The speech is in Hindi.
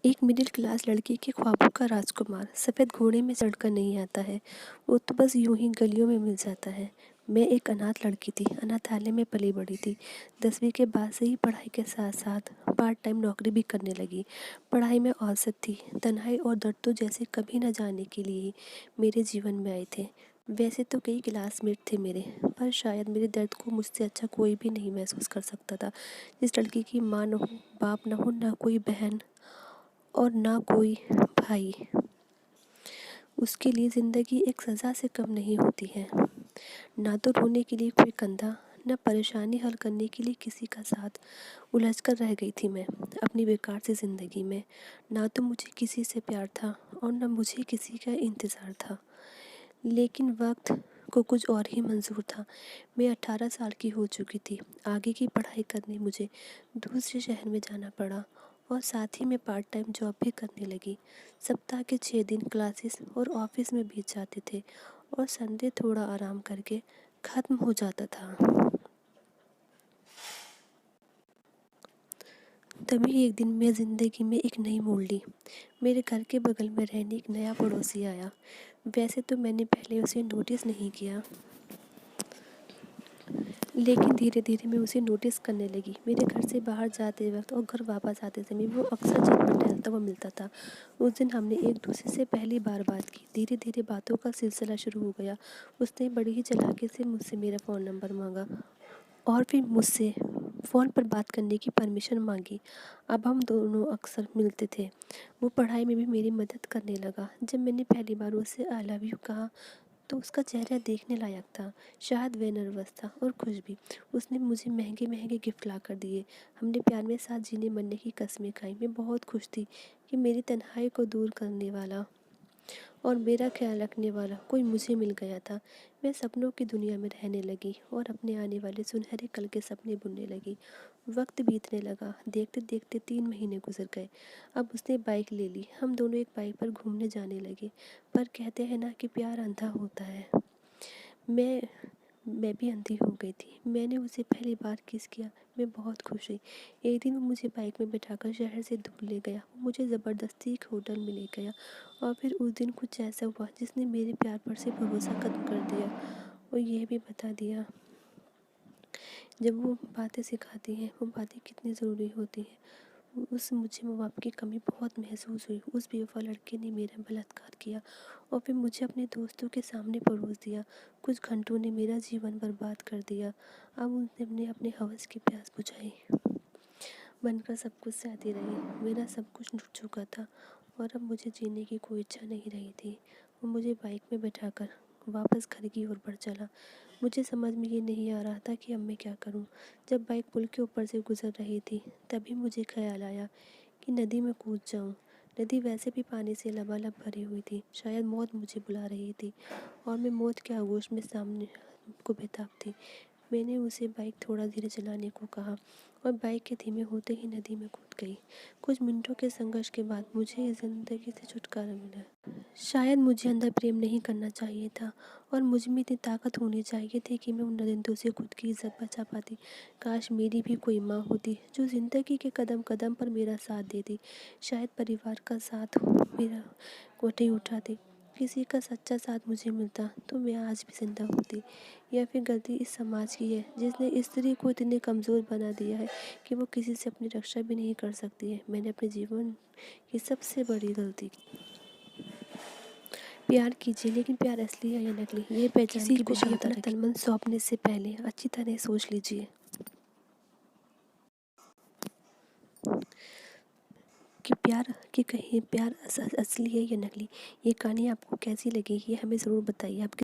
एक मिडिल क्लास लड़की के ख्वाबों का राजकुमार सफ़ेद घोड़े में चढ़कर नहीं आता है। वो तो बस यूं ही गलियों में मिल जाता है। मैं एक अनाथ लड़की थी, अनाथालय में पली बड़ी थी। 10वीं के बाद से ही पढ़ाई के साथ साथ पार्ट टाइम नौकरी भी करने लगी। पढ़ाई में औसत थी। तन्हाई और दर्द तो जैसे कभी न जाने के लिए ही मेरे जीवन में आए थे। वैसे तो कई क्लासमेट थे मेरे, पर शायद मेरे दर्द को मुझसे अच्छा कोई भी नहीं महसूस कर सकता था। जिस लड़की की माँ न हो, बाप न हो, ना कोई बहन और ना कोई भाई, उसके लिए ज़िंदगी एक सज़ा से कम नहीं होती है। ना तो रोने के लिए कोई कंधा, न परेशानी हल करने के लिए किसी का साथ। उलझ कर रह गई थी मैं अपनी बेकार सी ज़िंदगी में। ना तो मुझे किसी से प्यार था और न मुझे किसी का इंतज़ार था। लेकिन वक्त को कुछ और ही मंजूर था। मैं 18 साल की हो चुकी थी। आगे की पढ़ाई करने मुझे दूसरे शहर में जाना पड़ा और साथ ही मैं पार्ट टाइम जॉब भी करने लगी। सप्ताह के 6 दिन क्लासेस और ऑफिस में बीत जाते थे और संडे थोड़ा आराम करके ख़त्म हो जाता था। तभी एक दिन मैं ज़िंदगी में एक नई मोड़ ली। मेरे घर के बगल में रहने एक नया पड़ोसी आया। वैसे तो मैंने पहले उसे नोटिस नहीं किया, लेकिन धीरे धीरे मैं उसे नोटिस करने लगी। मेरे घर से बाहर जाते वक्त और घर वापस आते समय वो अक्सर छत पर टहलता हुआ मिलता था। उस दिन हमने एक दूसरे से पहली बार बात की। धीरे धीरे बातों का सिलसिला शुरू हो गया। उसने बड़ी ही चालाकी से मुझसे मेरा फ़ोन नंबर मांगा और फिर मुझसे फ़ोन पर बात करने की परमिशन मांगी। अब हम दोनों अक्सर मिलते थे। वो पढ़ाई में भी मेरी मदद करने लगा। जब मैंने पहली बार उससे आई लव यू कहा तो उसका चेहरा देखने लायक था। शायद वह नर्वस था और खुश भी। उसने मुझे महंगे महंगे गिफ्ट ला कर दिए। हमने प्यार में साथ जीने मरने की कस्में खाई। मैं बहुत खुश थी कि मेरी तन्हाई को दूर करने वाला और मेरा ख्याल रखने वाला कोई मुझे मिल गया था। मैं सपनों की दुनिया में रहने लगी और अपने आने वाले सुनहरे कल के सपने बुनने लगी। वक्त बीतने लगा। देखते देखते 3 महीने गुजर गए। अब उसने बाइक ले ली। हम दोनों एक बाइक पर घूमने जाने लगे। पर कहते हैं ना कि प्यार अंधा होता है। मैं मैं भी अंधी हो गई थी। मैंने उसे पहली बार किस किया। मैं बहुत खुश हुई। एक दिन वो मुझे बाइक में बिठाकर शहर से दूर ले गया। वो मुझे ज़बरदस्ती एक होटल में ले गया और फिर उस दिन कुछ ऐसा हुआ जिसने मेरे प्यार पर से भरोसा खत्म कर दिया और यह भी बता दिया, जब वो बातें सिखाती हैं वो बातें कितनी ज़रूरी होती हैं। उस मुझे माँ बाप की कमी बहुत महसूस हुई। उस बेवफा लड़के ने मेरा बलात्कार किया और फिर मुझे अपने दोस्तों के सामने परोस दिया। कुछ घंटों ने मेरा जीवन बर्बाद कर दिया। अब उसने अपने हवस की प्यास बुझाई। बनकर सब कुछ सहती रही। मेरा सब कुछ लुट चुका था और अब मुझे जीने की कोई इच्छा नहीं रही थी। वो मुझे बाइक में बैठाकर वापस घर की ओर बढ़ चला। मुझे समझ में ये नहीं आ रहा था कि अब मैं क्या करूं। जब बाइक पुल के ऊपर से गुजर रही थी तभी मुझे ख्याल आया कि नदी में कूद जाऊं। नदी वैसे भी पानी से लबालब भरी हुई थी। शायद मौत मुझे बुला रही थी और मैं मौत के आगोश में सामने को बेताब थी। मैंने उसे बाइक थोड़ा धीरे चलाने को कहा और बाइक के धीमे होते ही नदी में कूद गई। कुछ मिनटों के संघर्ष के बाद मुझे इस ज़िंदगी से छुटकारा मिला। शायद मुझे अंदर प्रेम नहीं करना चाहिए था और मुझ में इतनी ताकत होनी चाहिए थी कि मैं उन दरिंदों से खुद की इज्जत बचा पाती। काश मेरी भी कोई माँ होती जो ज़िंदगी के कदम कदम पर मेरा साथ देती। शायद परिवार का साथ मेरा कोठी उठाती। किसी का सच्चा साथ मुझे मिलता तो मैं आज भी जिंदा होती। या फिर गलती इस समाज की है जिसने स्त्री को इतने कमज़ोर बना दिया है कि वो किसी से अपनी रक्षा भी नहीं कर सकती है। मैंने अपने जीवन की सबसे बड़ी गलती की। प्यार कीजिए, लेकिन प्यार असली है या नकली ये पहचान की भी क्षमता रखिए। तन मन सौंपने से पहले अच्छी तरह सोच लीजिए कि प्यार असली है या नकली। ये कहानी आपको कैसी लगी ये हमें ज़रूर बताइए। आप